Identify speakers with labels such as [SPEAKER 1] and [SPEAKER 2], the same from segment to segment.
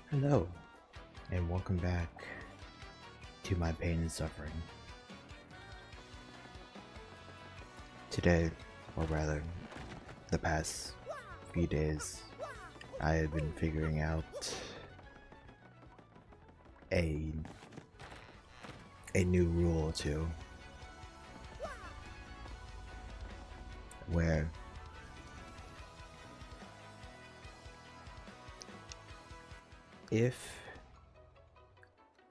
[SPEAKER 1] Hello, and welcome back to my pain and suffering. Today, or rather, the past few days, I have been figuring out a new rule or two, where if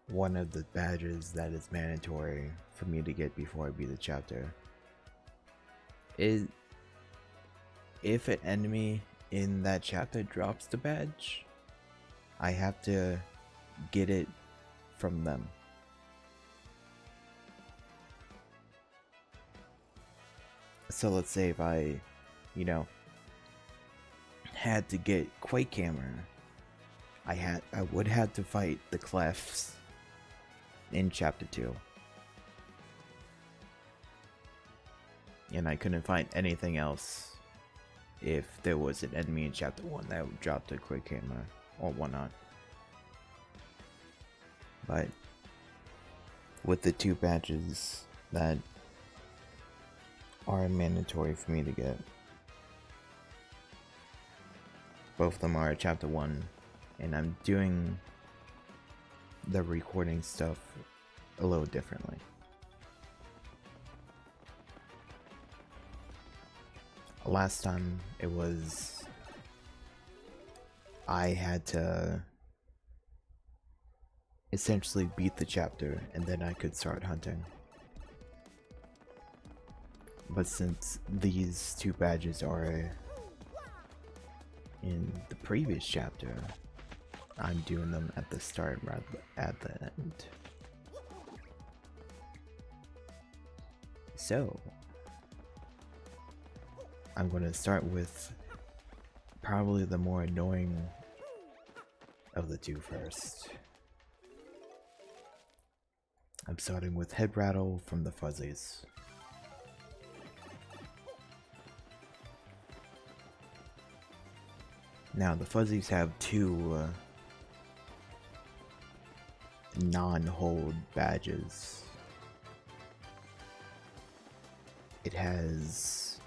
[SPEAKER 1] one of the badges that is mandatory for me to get before I beat the chapter is if an enemy in that chapter drops the badge, I have to get it from them. So let's say if I, had to get Quake Hammer, I would have to fight the Clefs in chapter 2. And I couldn't find anything else if there was an enemy in chapter 1 that would drop the Quake Hammer or whatnot. But with the 2 badges that are mandatory for me to get, both of them are chapter 1, and I'm doing the recording stuff a little differently. Last time it was I had to essentially beat the chapter and then I could start hunting. But since these 2 badges are in the previous chapter, I'm doing them at the start rather than at the end. So I'm going to start with probably the more annoying of the 2 first. I'm starting with Head Rattle from the Fuzzies. Now the Fuzzies have 2 non-hold badges. It has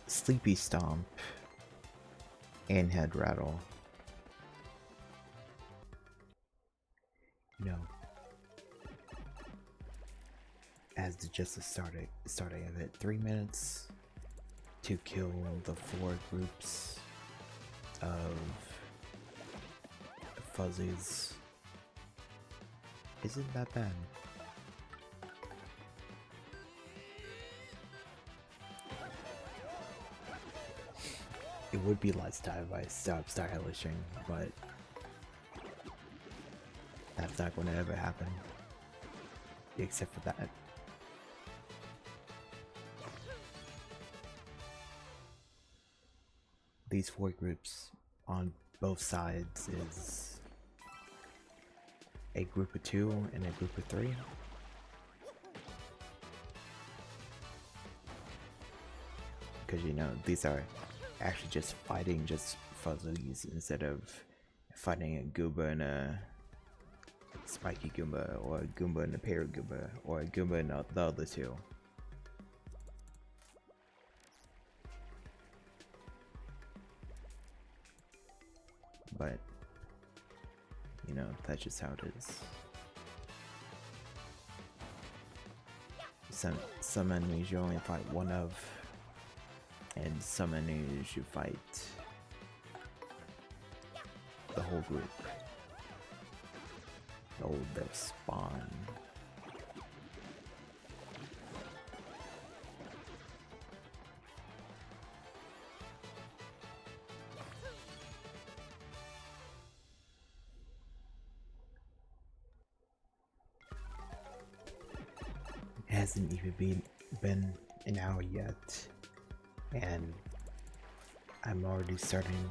[SPEAKER 1] Sleepy Stomp and Head Rattle. As just the starting of it, 3 minutes to kill the 4 groups of Fuzzies isn't that bad. It would be less time if I stopped stylishing, but that's not going to ever happen, except for that. These 4 groups on both sides is a group of 2 and a group of 3. Because these are actually just fighting just Fuzzies instead of fighting a Goomba and a Spiky Goomba, or a Goomba and a Parrot Goomba, or a Goomba and the other 2. But that's just how it is. Some enemies you only fight one of, and some enemies you fight the whole group. Their spawn. It hasn't even been an hour yet, and I'm already starting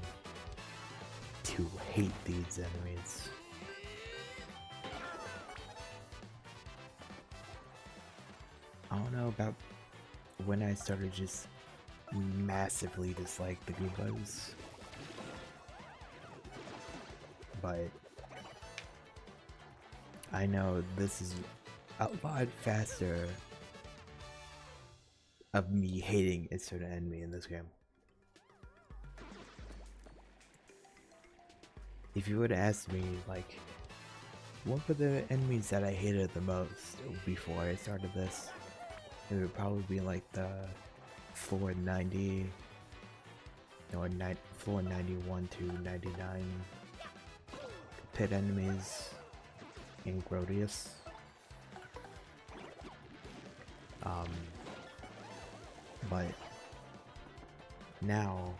[SPEAKER 1] to hate these enemies. I don't know about when I started just massively dislike the Goombas, but I know this is a lot faster of me hating a certain enemy in this game. If you would ask me, like, what were the enemies that I hated the most before I started this, it would probably be like the floor 90 or floor 91 to 99 pit enemies in Grodius. But now,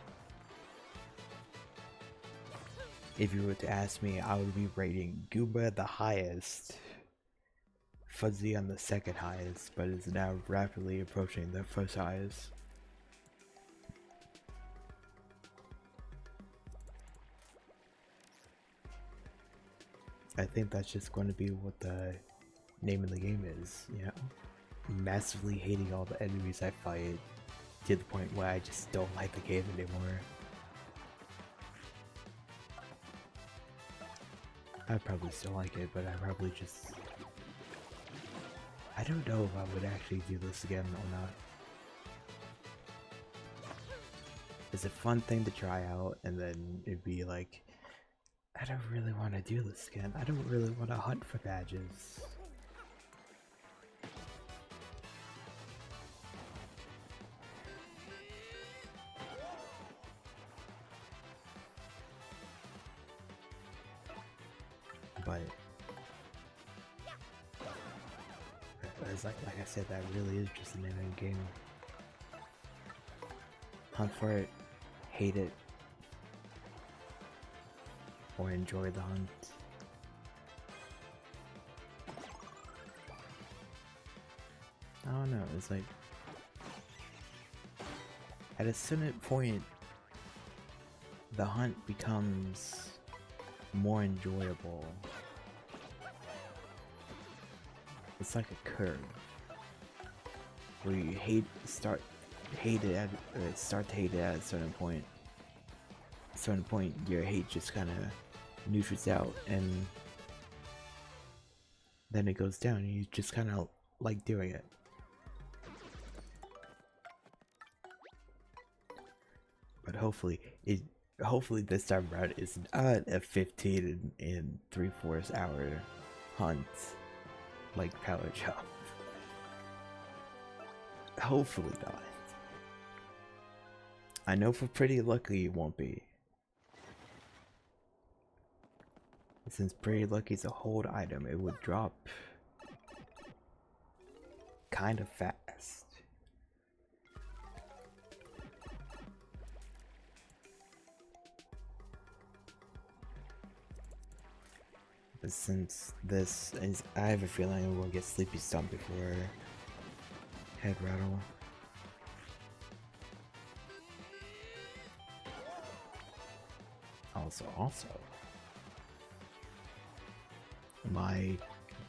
[SPEAKER 1] if you were to ask me, I would be rating Goomba the highest, Fuzzy on the second highest, but is now rapidly approaching the first highest. I think that's just going to be what the name of the game is, you know? Massively hating all the enemies I fight to the point where I just don't like the game anymore. I probably still like it, but I probably just... I don't know if I would actually do this again or not. It's a fun thing to try out, and then it'd be like, I don't really want to do this again. I don't really want to hunt for badges. But it's like I said, that really is just the name of the game. Hunt for it, hate it, or enjoy the hunt. I don't know, it's like at a certain point the hunt becomes more enjoyable. It's like a curve where you start to hate it at a certain point. At a certain point, your hate just kind of neutrals out, and then it goes down, and you just kind of like doing it. But hopefully this time around it's not a 15 and 3/4 hour hunt like Power Chop. Hopefully not. I know for Pretty Lucky it won't be. Since Pretty Lucky is a hold item, it would drop kind of fast. But since this is, I have a feeling we'll get Sleepy Stomp before Head Rattle. Also, my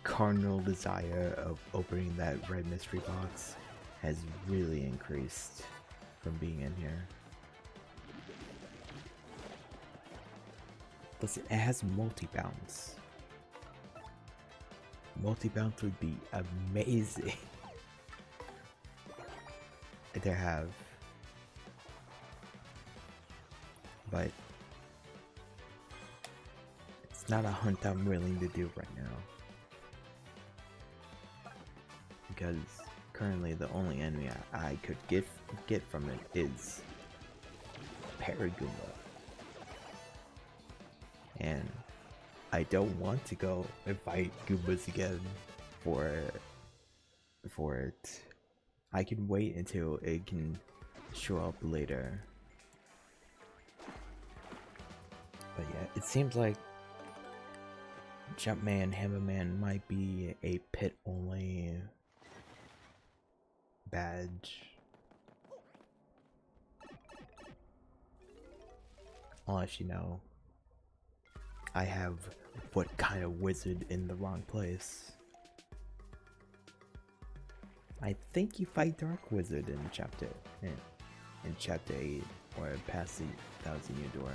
[SPEAKER 1] cardinal desire of opening that red mystery box has really increased from being in here. Listen, it has multi-bounce. Multi-bounce would be amazing to have, but it's not a hunt I'm willing to do right now, because currently the only enemy I could get from it is Paragoomba, and I don't want to go and fight Goombas again for it. I can wait until it can show up later. But yeah, it seems like Jumpman, Hammerman might be a pit only badge. Unless, you know, I have what kind of wizard in the wrong place. I think you fight Dark Wizard in chapter 8 or past the 1000-year door.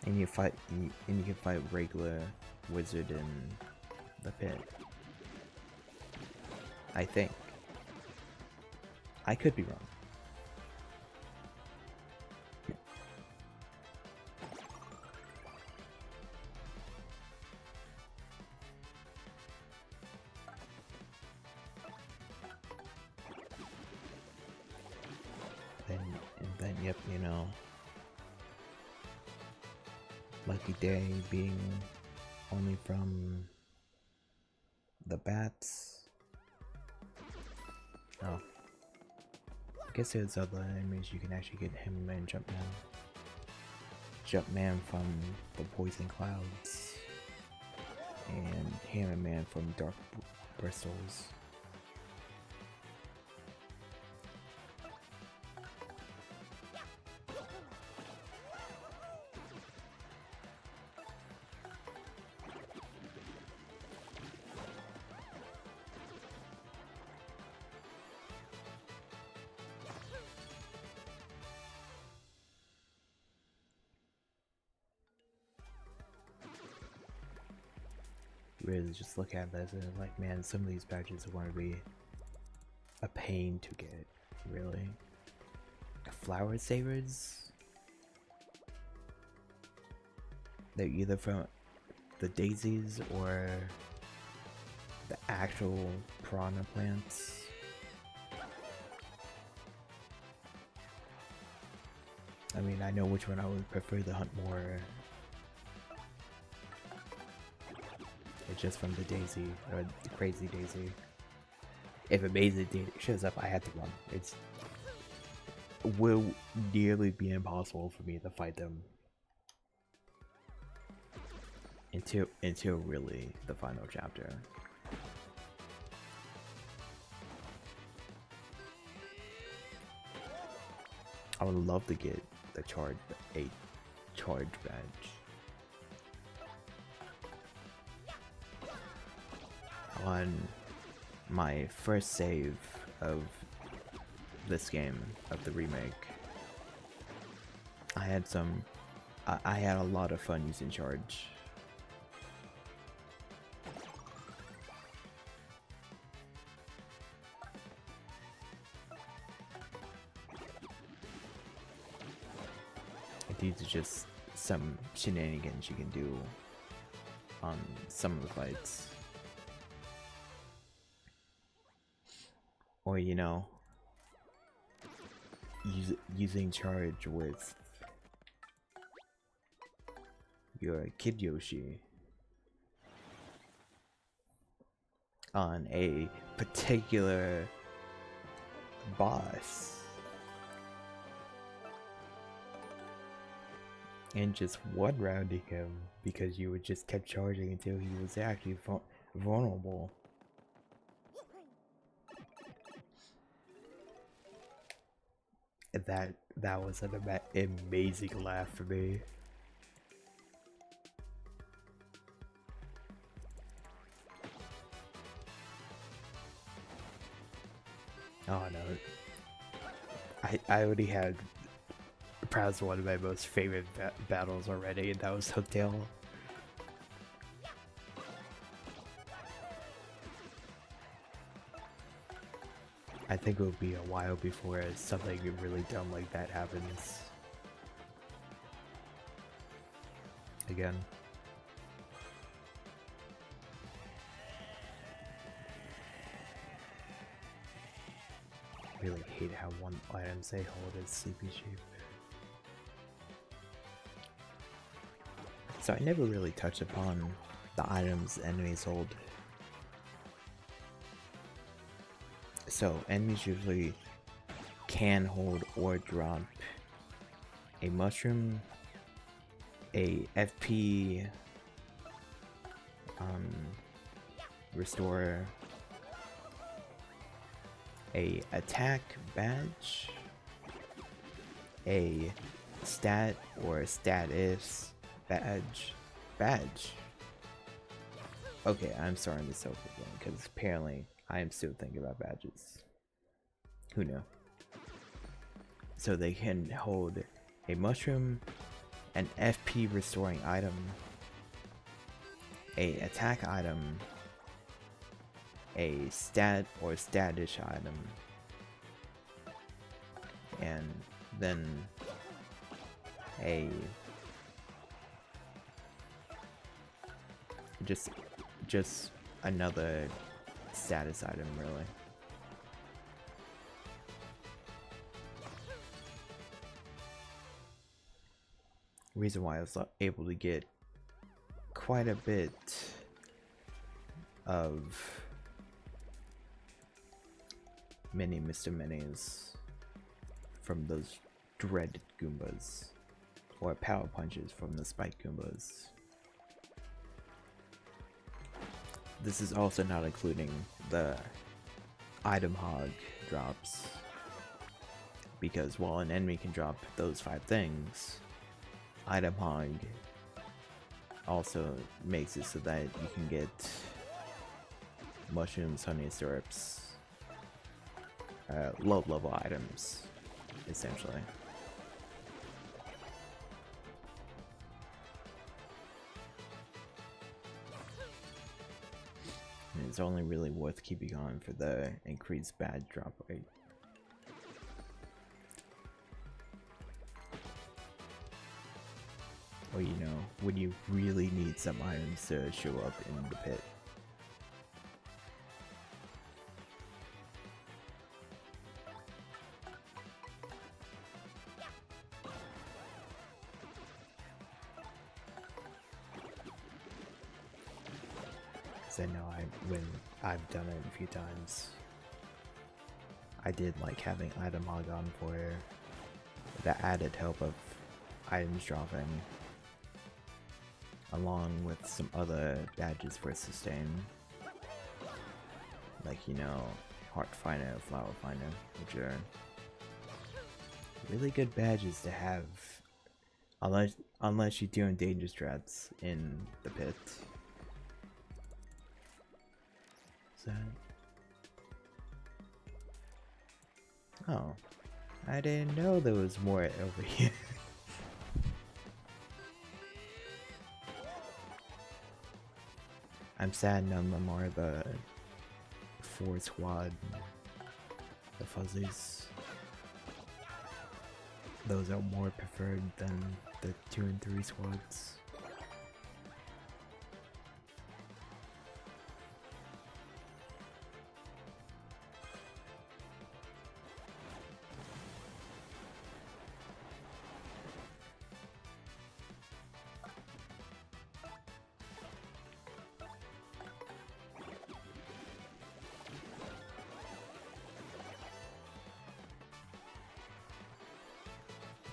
[SPEAKER 1] And you can fight regular wizard in the pit. I think. I could be wrong. Then yep, you know, lucky day being only from the bats. Oh, I guess there's other enemies you can actually get him and Jumpman from the poison clouds, and Hammerman from dark bristles. Really just look at this and like, man, some of these badges are going to be a pain to get, really. Flower savers? They're either from the daisies or the actual piranha plants. I mean, I know which one I would prefer to hunt more. It's just from the daisy, or the crazy daisy. If amazing daisy shows up, I have to run. It will nearly be impossible for me to fight them until really the final chapter. I would love to get the charge badge. On my first save of this game, of the remake, I had a lot of fun using charge. These are just some shenanigans you can do on some of the fights. Or, you know, using charge with your Kid Yoshi on a particular boss. And just one-rounding him because you would just kept charging until he was actually vulnerable. That was an amazing laugh for me. Oh no, I already had perhaps one of my most favorite battles already, and that was Hooktail. I think it will be a while before something really dumb like that happens again. I really hate how one item they hold is Sleepy Sheep. So I never really touched upon the items enemies hold. So enemies usually can hold or drop a mushroom, a FP restorer, a attack badge, a stat or status badge. Okay, I'm starting this over again because apparently I am still thinking about badges. Who knew? So they can hold a mushroom, an FP restoring item, a attack item, a stat or statish item, and then a just another status item, really. Reason why I was able to get quite a bit of mini Mr. Minis from those dreaded Goombas, or power punches from the Spike Goombas. This is also not including the item hog drops, because while an enemy can drop those 5 things, item hog also makes it so that you can get mushrooms, honey syrups, low level items, essentially. And it's only really worth keeping on for the increased badge drop rate. Or, you know, when you really need some items to show up in the pit. Because I know when I've done it a few times, I did like having item hog on for the added help of items dropping, along with some other badges for sustain, like, you know, heart finder, flower finder, which are really good badges to have, unless you're doing danger strats in the pit. Is that? Oh, I didn't know there was more over here. I'm sad none of them are the 4 squad, the fuzzies. Those are more preferred than the 2 and 3 squads.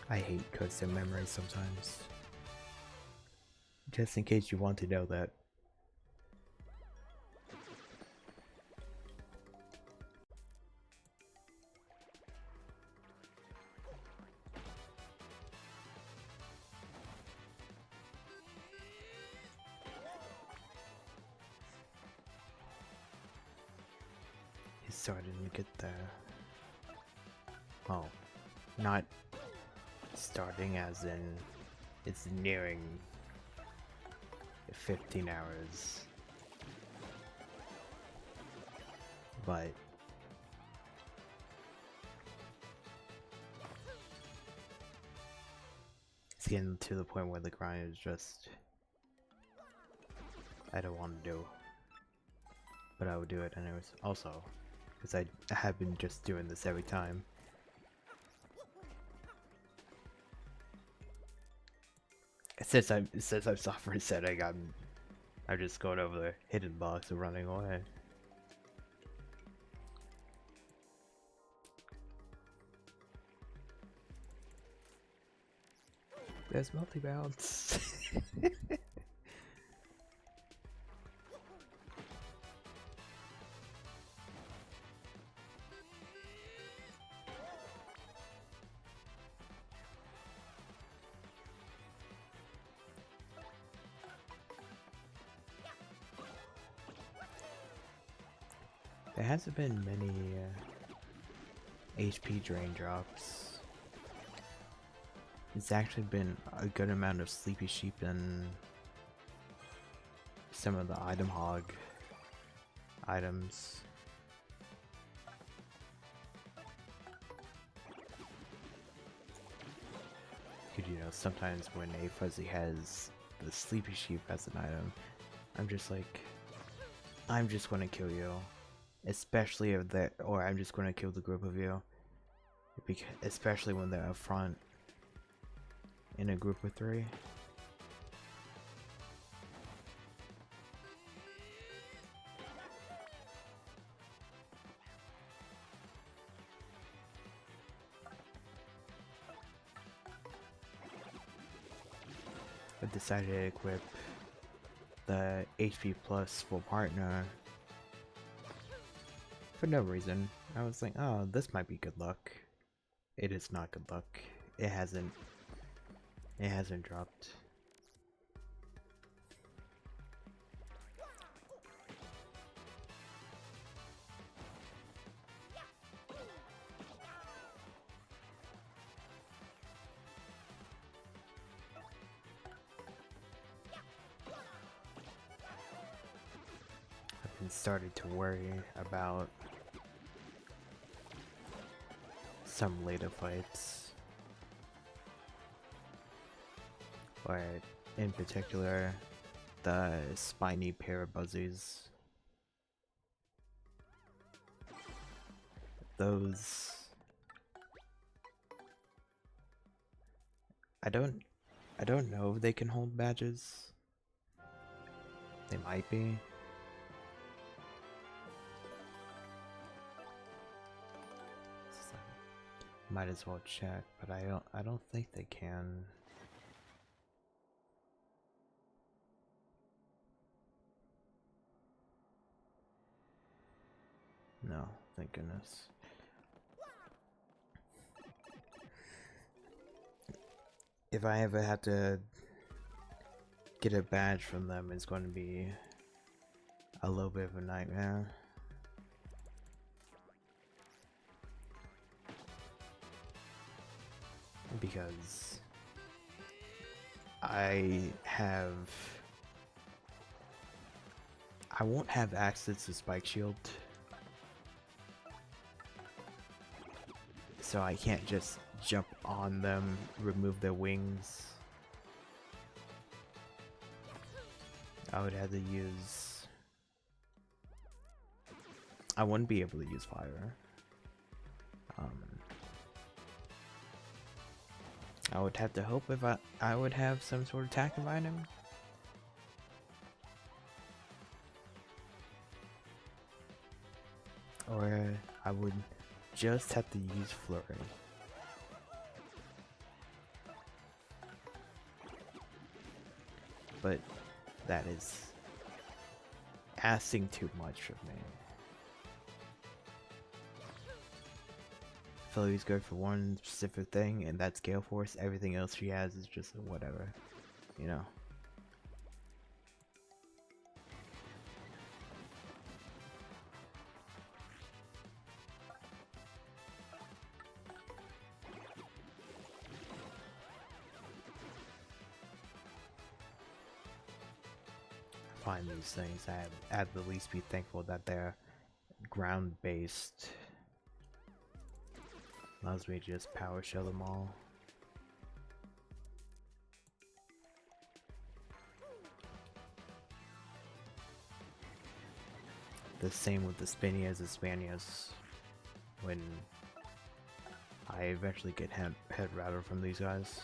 [SPEAKER 1] I hate custom memory sometimes. Just in case you want to know that. He's starting to get the... Oh, not starting as in it's nearing 15 hours, but it's getting to the point where the grind is just I don't want to do, but I would do it anyways, also because I have been just doing this every time. Since I'm software setting, I'm just going over the hidden box and running away. There's multi-bounce. There hasn't been many HP drain drops. It's actually been a good amount of sleepy sheep and some of the item hog items. Because, you know, sometimes when a fuzzy has the sleepy sheep as an item, I'm just like, I'm just gonna kill you. Especially if they're, or I'm just gonna kill the group of you. Because, especially when they're up front in a group of 3. I decided to equip the HP plus full partner for no reason. I was like, oh, this might be good luck. It is not good luck. It hasn't dropped. I've been starting to worry about some later fights, or in particular the spiny parabuzzies. Those, I don't know if they can hold badges. They might be. Might as well check, but I don't think they can. No, thank goodness. If I ever have to get a badge from them, it's going to be a little bit of a nightmare. Because I won't have access to Spike Shield, so I can't just jump on them, remove their wings. I would have to use... I wouldn't be able to use fire. I would have to hope if I would have some sort of attack item. Or I would just have to use flurry. But that is asking too much of me. Flurry's good for one specific thing, and that's Gale Force. Everything else she has is just whatever, you know. Find these things, I at the least be thankful that they're ground-based. Allows me to just power shell them all. The same with the Spinias and Spanias. When I eventually get head Rattle from these guys.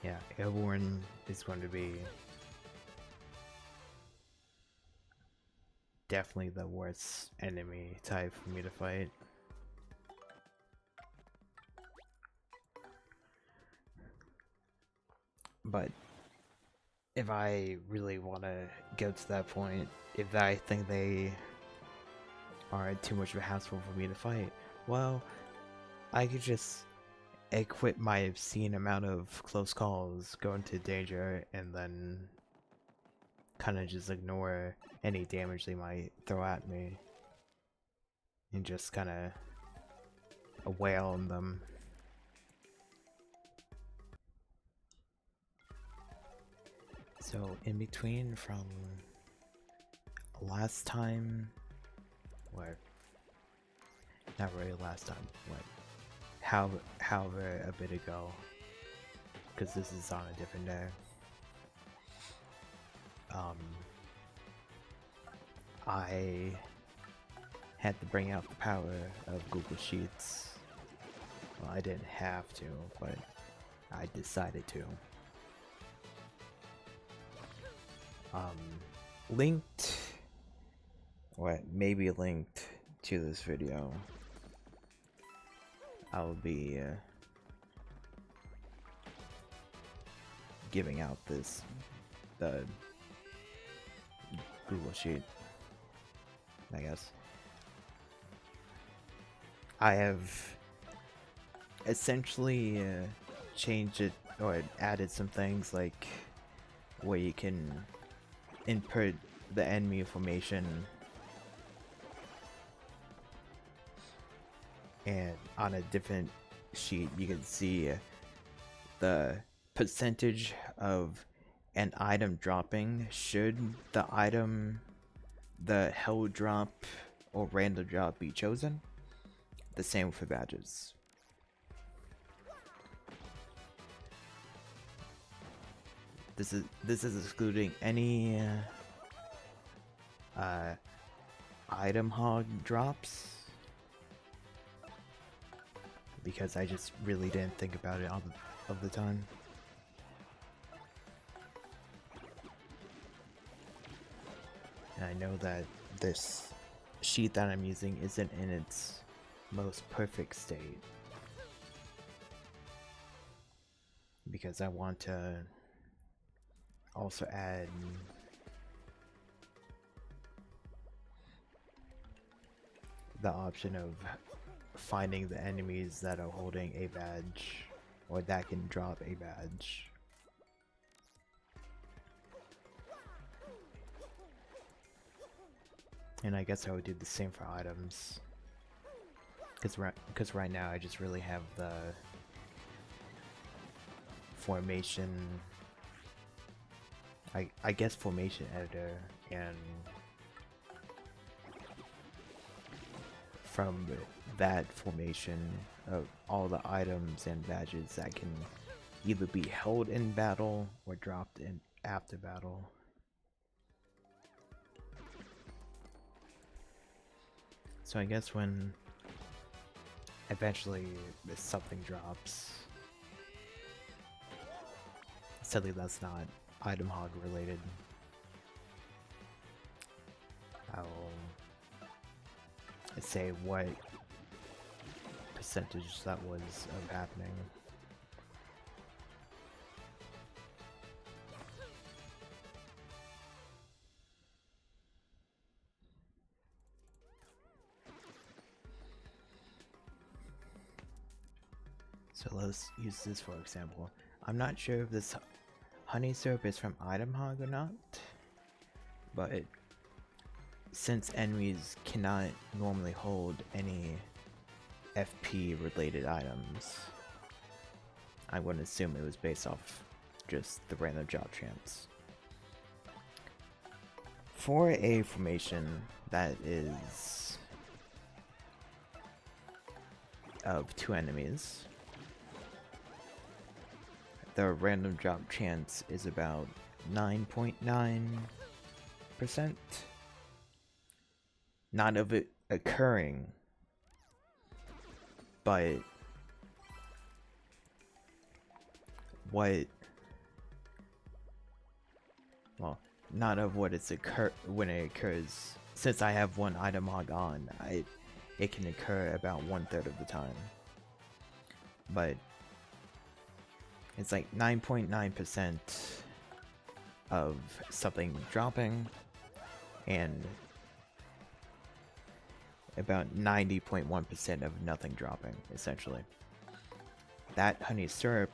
[SPEAKER 1] Yeah, Airborne is going to be definitely the worst enemy type for me to fight. But if I really want to get to that point, if I think they are too much of a hassle for me to fight, well, I could just equip my obscene amount of close calls, go into danger, and then
[SPEAKER 2] kind of just ignore any damage they might throw at me and just kind of wail on them. So in between from last time, what? Not really last time, what? However a bit ago, because this is on a different day. I had to bring out the power of Google Sheets. Well, I didn't have to, but I decided to. Linked, or maybe linked to this video, I'll be giving out the Google Sheet, I guess. I have essentially changed it, or added some things like where you can input the enemy formation, and on a different sheet you can see the percentage of an item dropping should the held drop or random drop be chosen. The same for badges. This is excluding any item hog drops, because I just really didn't think about it all of the time. And I know that this sheet that I'm using isn't in its most perfect state, because I want to also add the option of finding the enemies that are holding a badge, or that can drop a badge. And I guess I would do the same for items, because right now I just really have the formation, I guess formation editor, and from that formation of all the items and badges that can either be held in battle or dropped in after battle. So I guess when eventually something drops, sadly that's not item hog related, I'll say what percentage that was of happening. So let's use this for example. I'm not sure if this honey syrup is from item hog or not, but since enemies cannot normally hold any FP related items, I'm going to assume it was based off just the random drop chance. For a formation that is of 2 enemies, the random drop chance is about 9.9%. Not of it occurring, but not of what it's when it occurs. Since I have one item hog on, it can occur about 1/3 of the time. But it's like 9.9% of something dropping, and about 90.1% of nothing dropping, essentially. That honey syrup,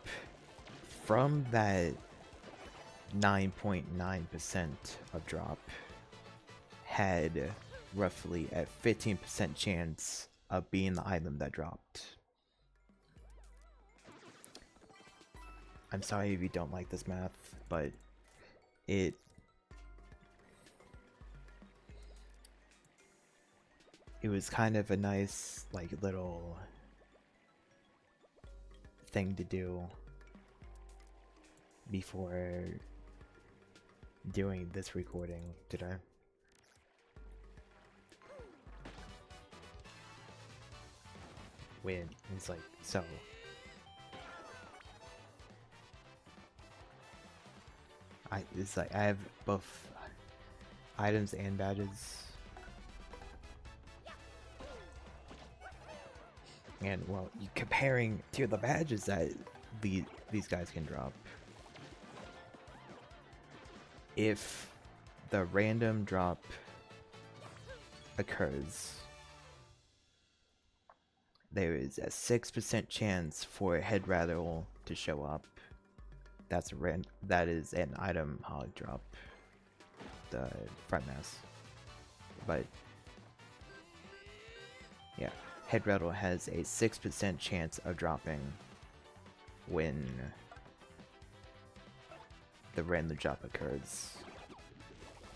[SPEAKER 2] from that 9.9% of drop had roughly a 15% chance of being the item that dropped. I'm sorry if you don't like this math, but it was kind of a nice, like, little thing to do before doing this recording today. When it's like, so it's like I have both items and badges, and well, comparing to the badges that these guys can drop, if the random drop occurs, there is a 6% chance for a head rattle to show up. That is an item hog drop, the front mass. But yeah, head rattle has a 6% chance of dropping when the random drop occurs,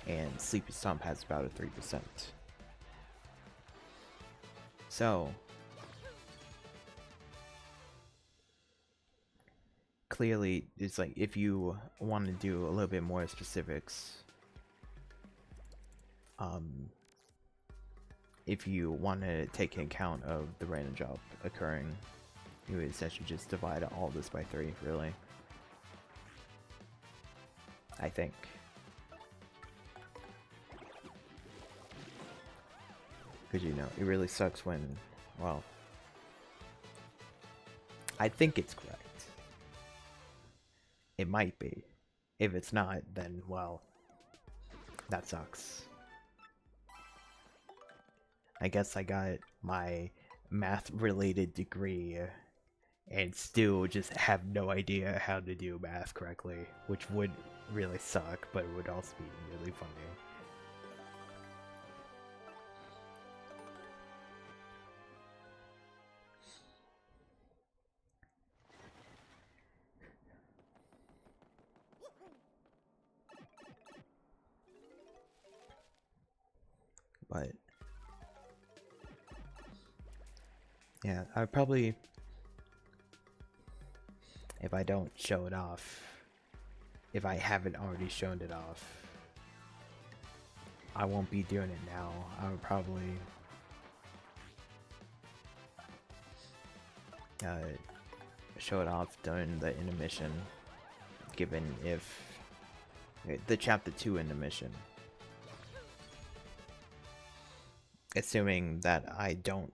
[SPEAKER 2] and Sleepy Stomp has about a 3%. So clearly, it's like, if you want to do a little bit more specifics, if you want to take account of the random drop occurring, you would essentially just divide all this by 3, really. I think. Because, you know, it really sucks when, well, I think it's correct. It might be. If it's not, then, well, that sucks. I guess I got my math-related degree and still just have no idea how to do math correctly, which would really suck, but it would also be really funny. But yeah, I probably, if I don't show it off, if I haven't already shown it off, I won't be doing it now. I would probably show it off during the intermission, given if the chapter 2 intermission. Assuming that I don't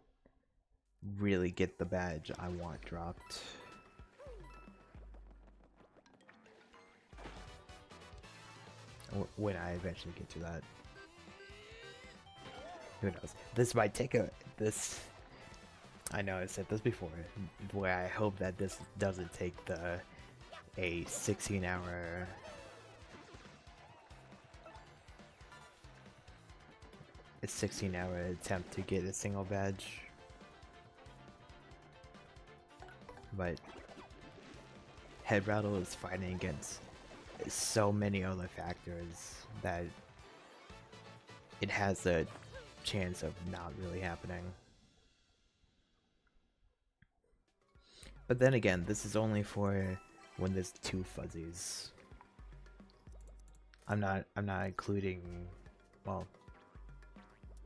[SPEAKER 2] really get the badge I want dropped. When I eventually get to that. Who knows? This might take I know I said this before, where I hope that this doesn't take a 16-hour attempt to get a single badge. But head rattle is fighting against so many other factors that it has a chance of not really happening. But then again, this is only for when there's 2 fuzzies. I'm not including, well,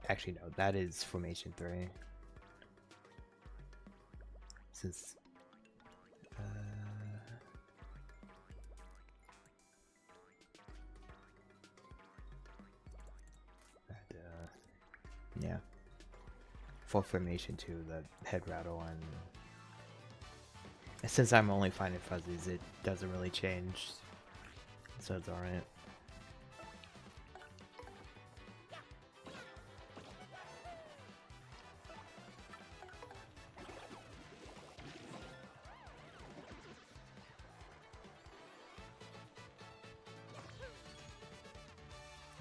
[SPEAKER 2] actually no, that is formation 3. Since yeah, for formation 2, the head rattle, and since I'm only finding fuzzies, it doesn't really change, so it's alright.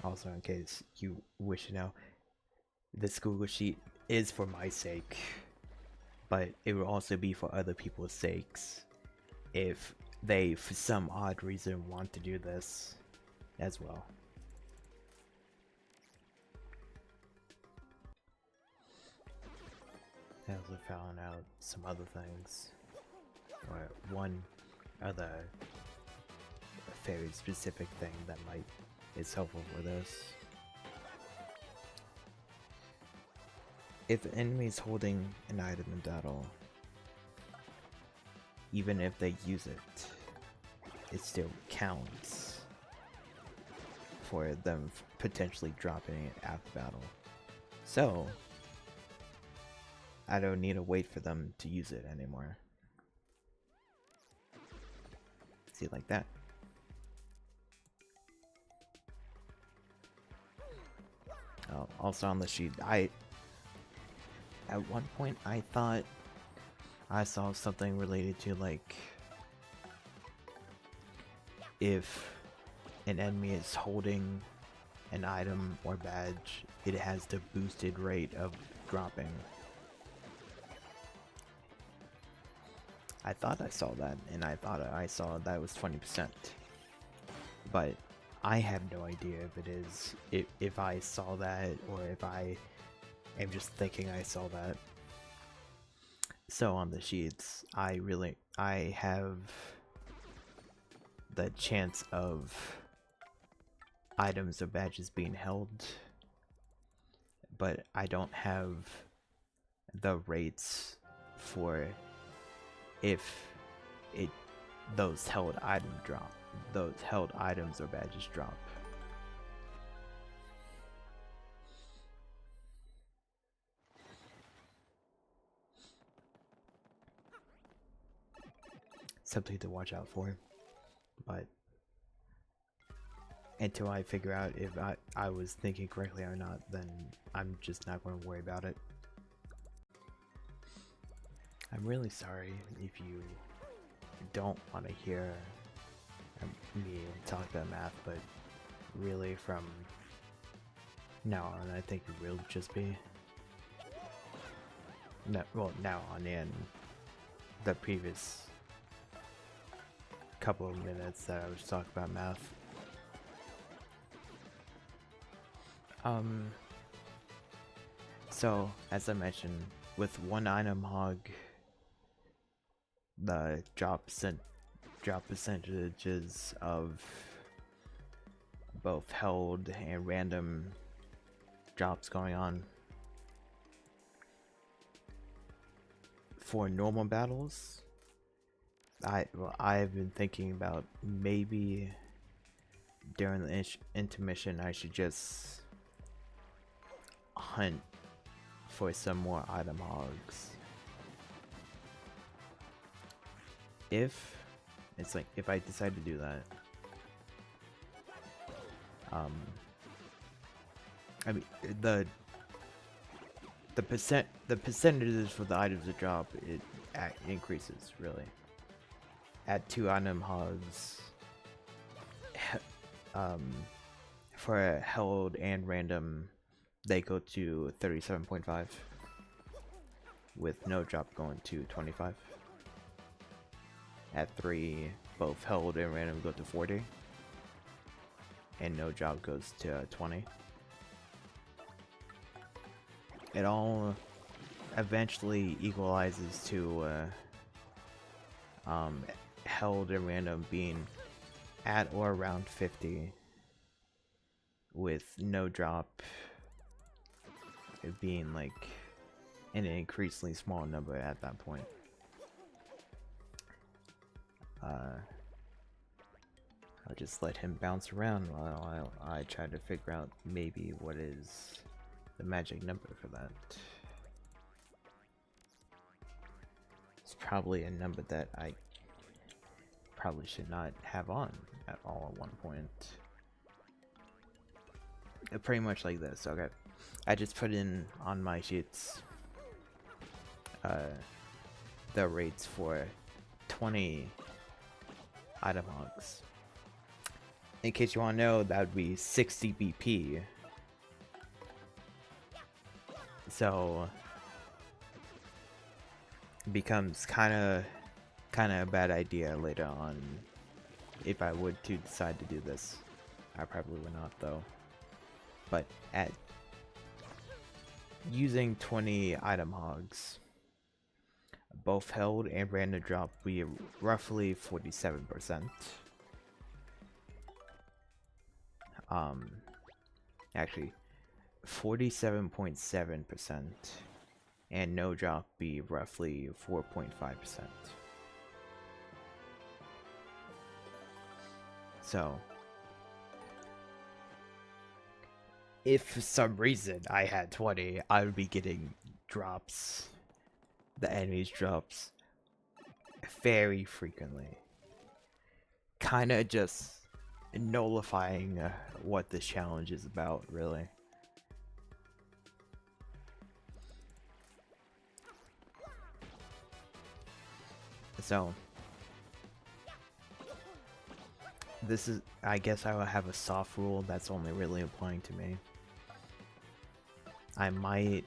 [SPEAKER 2] Also, in case you wish to know, this Google Sheet is for my sake, but it will also be for other people's sakes if they, for some odd reason, want to do this as well. I also found out some other things, or one other very specific thing that is helpful for this. If an enemy is holding an item in battle, even if they use it, it still counts for them potentially dropping it after battle. So, I don't need to wait for them to use it anymore. See, like that. Oh, also on the sheet, at one point I thought I saw something related to, like, if an enemy is holding an item or badge, it has the boosted rate of dropping. I thought I saw that, and I thought I saw that was 20%. But I have no idea if it is, if I saw that, or if I am just thinking I saw that. So on the sheets, I have the chance of items or badges being held, but I don't have the rates for if those held items or badges drop. Something to watch out for, but until I figure out if I was thinking correctly or not, then I'm just not going to worry about it. I'm really sorry if you don't want to hear me talk about math, but really from now on I think it will just be now on in the previous couple of minutes that I was talking about math. So as I mentioned, with one item hog, the drop percentages of both held and random drops going on. For normal battles, I've been thinking about maybe during the intermission I should just hunt for some more item hogs. If I decide to do that, I mean the percentages for the items that drop, it increases really. At 2 item hogs, for a held and random, they go to 37.5, with no drop going to 25. At 3, both held and random go to 40, and no drop goes to 20. It all eventually equalizes to held and random being at or around 50, with no drop it being like an increasingly small number at that point. I'll just let him bounce around while I try to figure out maybe what is the magic number for that. It's probably a number that I probably should not have on at all at one point. Pretty much like this. Okay, I just put in on my sheets the rates for 20 item hogs. in case you want to know, that would be 60 BP. So it becomes kind of a bad idea later on if I would to decide to do this. I probably would not though. But at using 20 item hogs, both held and random drop we roughly 47%. Actually 47.7%, and no drop be roughly 4.5%. So if for some reason I had 20, I would be getting drops, the enemies drops, very frequently. Kinda just nullifying what this challenge is about, really. So this is, I guess I will have a soft rule that's only really applying to me. I might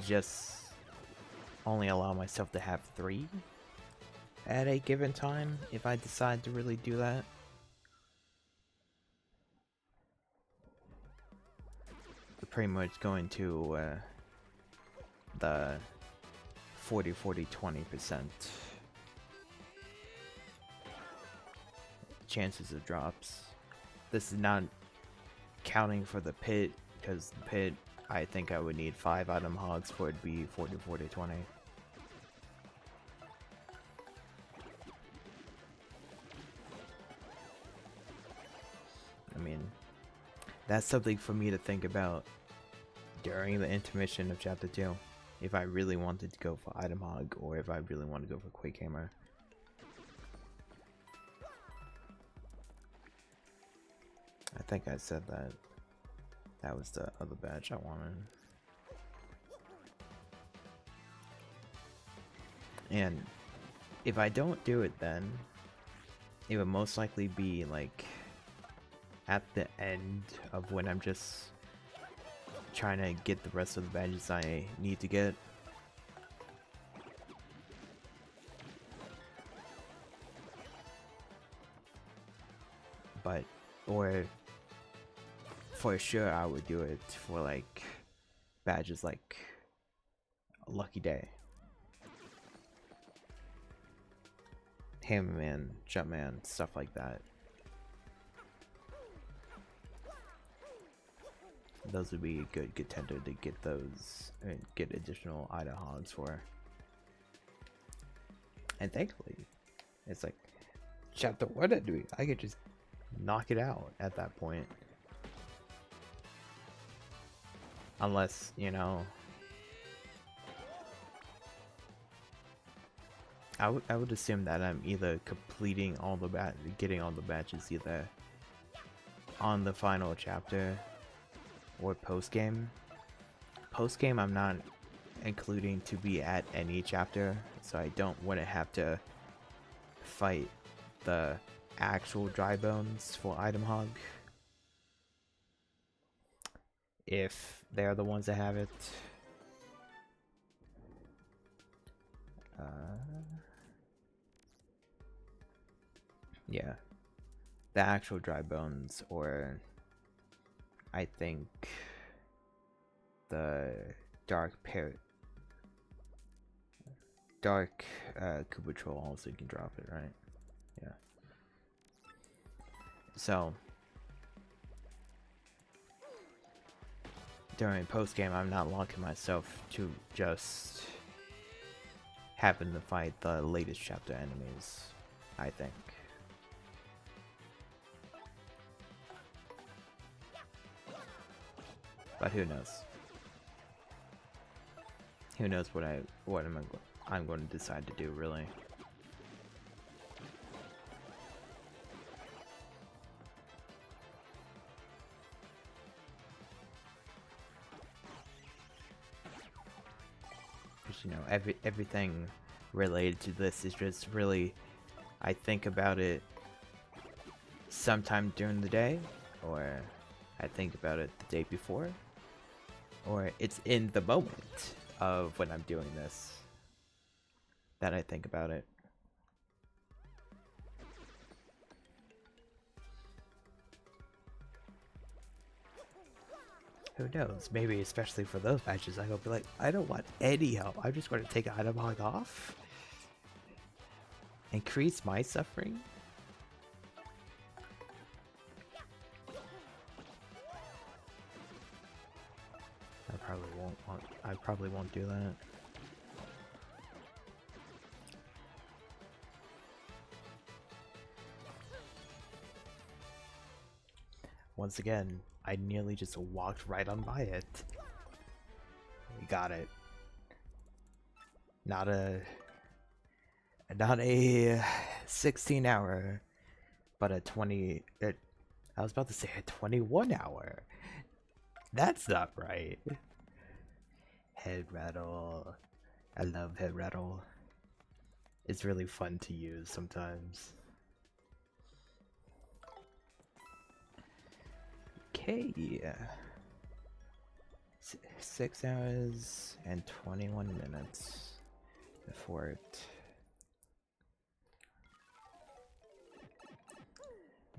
[SPEAKER 2] just only allow myself to have 3 at a given time if I decide to really do that. Pretty much going to the 40-40-20% chances of drops. This is not counting for the pit, because the pit, I think I would need 5 item hogs for it to be 40-40-20. I mean, that's something for me to think about during the intermission of Chapter 2. If I really wanted to go for item hog, or if I really want to go for Quake Hammer. I think I said that. That was the other badge I wanted. And if I don't do it then, it would most likely be like at the end of when I'm just trying to get the rest of the badges I need to get. But, or for sure I would do it for like badges like Lucky Day, Hammerman, Jumpman, stuff like that. Those would be a good contender to get those and get additional item hogs for. And thankfully, it's like Chapter 1 I could just knock it out at that point. Unless, you know, I would assume that I'm either completing all the getting all the badges either on the final chapter or post game. Post game I'm not including to be at any chapter, so I don't want to have to fight the actual dry bones for item hog if they're the ones that have it. Yeah, the actual dry bones, or I think the dark Koopa Troll also can drop it, right? Yeah. So during post game, I'm not locking myself to just happen to fight the latest chapter enemies, I think. But who knows? Who knows what I'm going to decide to do, really. Because, you know, everything related to this is just really, I think about it sometime during the day, or I think about it the day before, or it's in the moment of when I'm doing this that I think about it. Who knows? Maybe especially for those matches, I'll be like, I don't want any help. I'm just going to take item hog off. Increase my suffering? I probably won't do that. Once again, I nearly just walked right on by it. We got it. Not a 16 hour, but a 20. I was about to say a 21 hour. That's not right. Head rattle. I love head rattle. It's really fun to use sometimes. Okay, yeah. 6 hours and 21 minutes before it.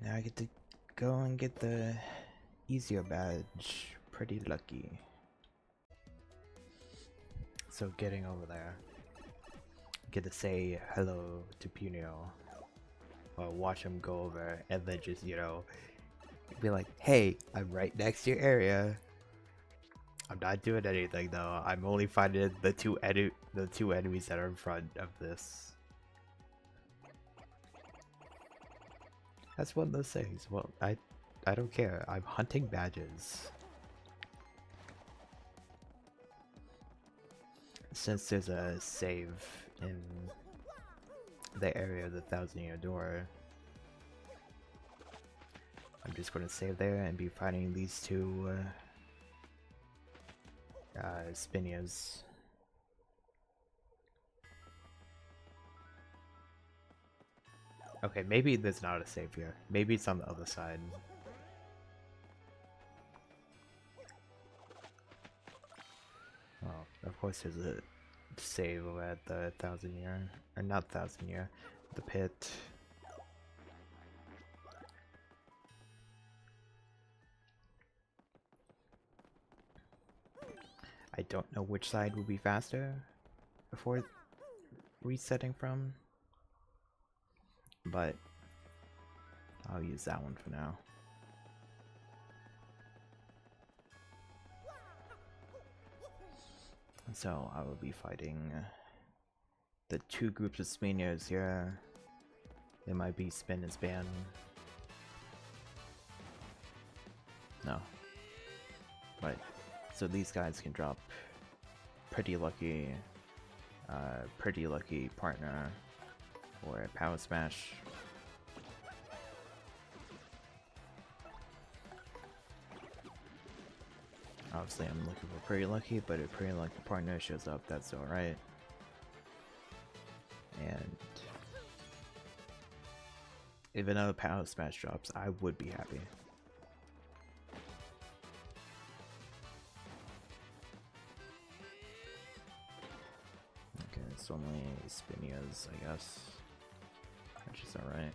[SPEAKER 2] Now I get to go and get the easier badge. Pretty lucky. So getting over there, get to say hello to Punio, or watch him go over, and then just, you know, be like, hey, I'm right next to your area. I'm not doing anything though. I'm only fighting the two enemies that are in front of this. That's one of those things. Well, I don't care. I'm hunting badges. Since there's a save in the area of the 1,000-year door, I'm just going to save there and be fighting these two Spinias. Okay, maybe there's not a save here. Maybe it's on the other side. Oh, of course there's a save at the 1,000-year, or not 1,000-year, the pit. I don't know which side would be faster before resetting from, but I'll use that one for now. So I will be fighting the two groups of Spaniards here. They might be spin and span. No. But so these guys can drop pretty lucky partner or a power smash. Obviously I'm looking for pretty lucky, but if pretty lucky partner shows up, that's alright. And if another power smash drops, I would be happy. Okay, it's only Spinias, I guess, which is alright.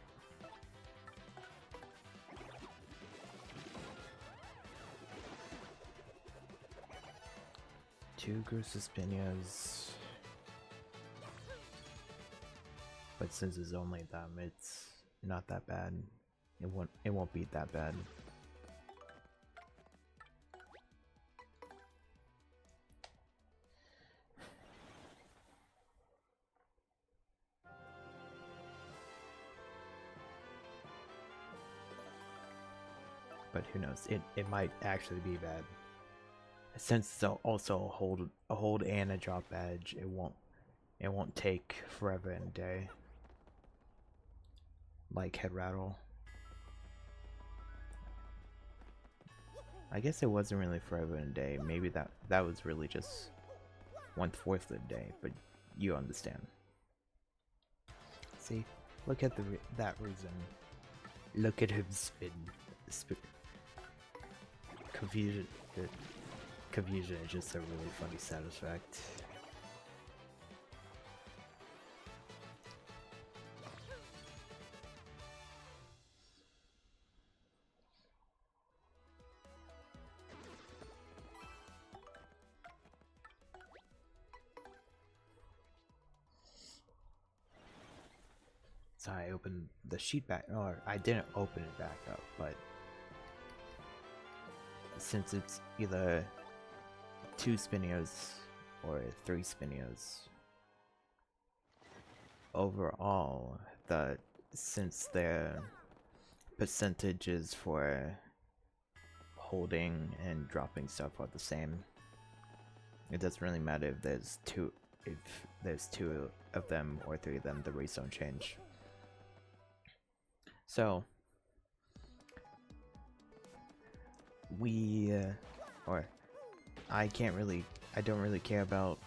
[SPEAKER 2] Two groups of Spinias. But since it's only them, it's not that bad. It won't be that bad. But who knows? It might actually be bad. Since it's also a hold and a drop badge, it won't take forever and a day. Like head rattle. I guess it wasn't really forever and a day. Maybe that was really just 1/4 of the day, but you understand. See, look at that reason. Look at him spin. Confusion. Confusion is just a really funny sound effect. So I opened the sheet back, or I didn't open it back up, but since it's either 2 spinios or 3 spinios, overall, since their percentages for holding and dropping stuff are the same, it doesn't really matter if there's two of them or 3 of them, the rates don't change. So I don't really care about,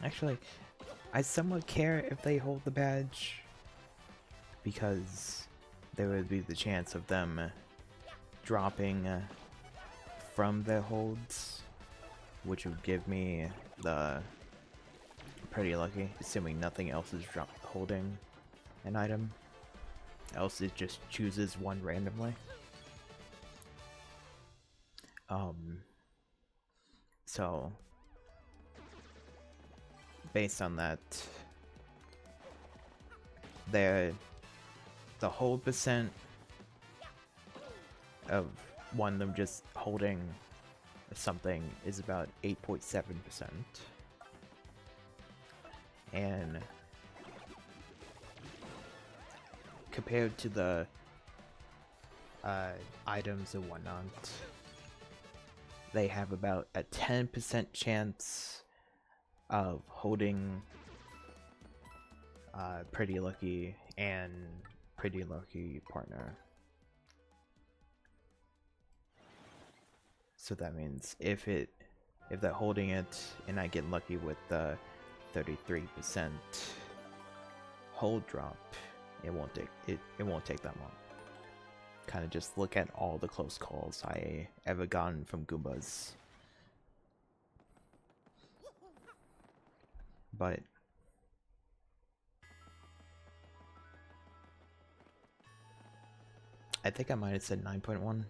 [SPEAKER 2] actually, I somewhat care if they hold the badge, because there would be the chance of them dropping from their holds, which would give me the pretty lucky, assuming nothing else is holding an item. Else it just chooses one randomly. So based on that, the hold percent of one of them just holding something is about 8.7%, and compared to the items and whatnot, they have about a 10% chance of holding Pretty Lucky and Pretty Lucky partner. So that means if they're holding it and I get lucky with the 33% hold drop, it won't take that long. Kind of just look at all the close calls I ever gotten from Goombas. But I think I might have said 9.1%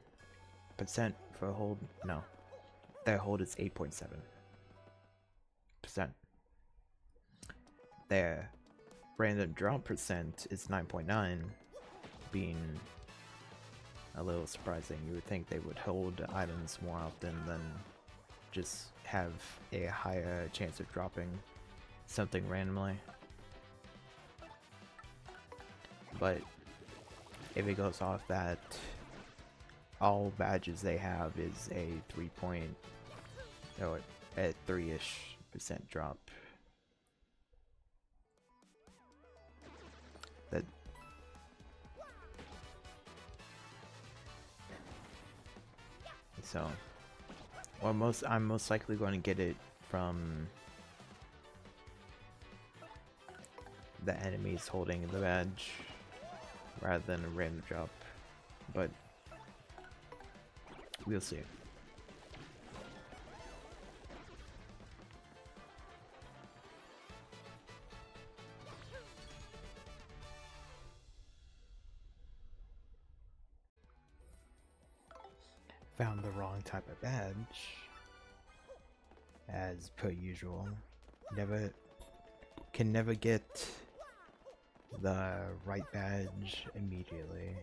[SPEAKER 2] for a hold. No, their hold is 8.7%. Their random drop percent is 9.9, being a little surprising. You would think they would hold items more often than just have a higher chance of dropping something randomly. But if it goes off that all badges they have is a 3-ish% drop, that so, or I'm most likely going to get it from the enemies holding the badge rather than a random drop, but we'll see. Found the wrong type of badge, as per usual. Can never get the right badge immediately.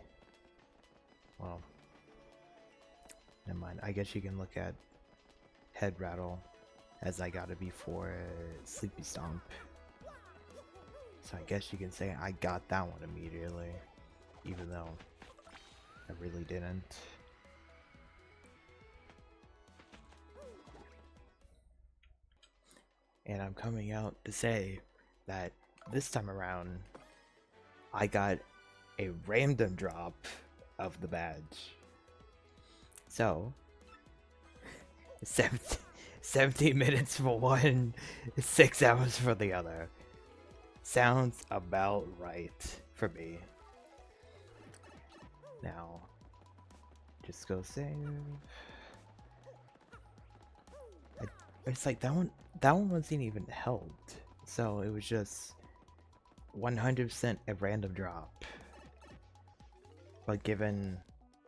[SPEAKER 2] Well, never mind. I guess you can look at Head Rattle, as I got it before Sleepy Stomp. So I guess you can say I got that one immediately, even though I really didn't. And I'm coming out to say that this time around, I got a random drop of the badge. So, 17 minutes for one, 6 hours for the other. Sounds about right for me. Now, just go save. It's like that one wasn't even held, so it was just 100% a random drop. But given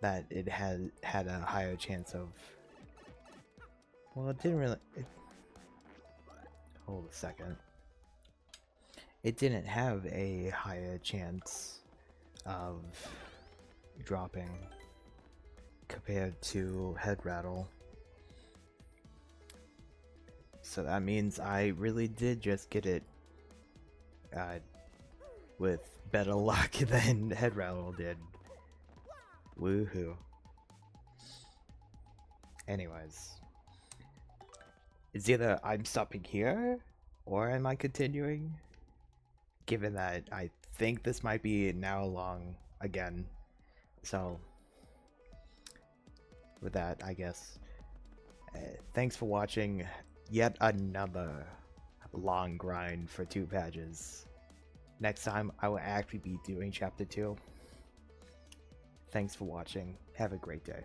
[SPEAKER 2] that it had a higher chance of, well, it didn't really. Hold a second. It didn't have a higher chance of dropping compared to head rattle. So that means I really did just get it with better luck than head rattle did. Woohoo. Anyways, it's either I'm stopping here or am I continuing? Given that I think this might be an hour long again. So, with that, I guess, thanks for watching yet another long grind for 2 patches. Next time, I will actually be doing Chapter 2. Thanks for watching. Have a great day.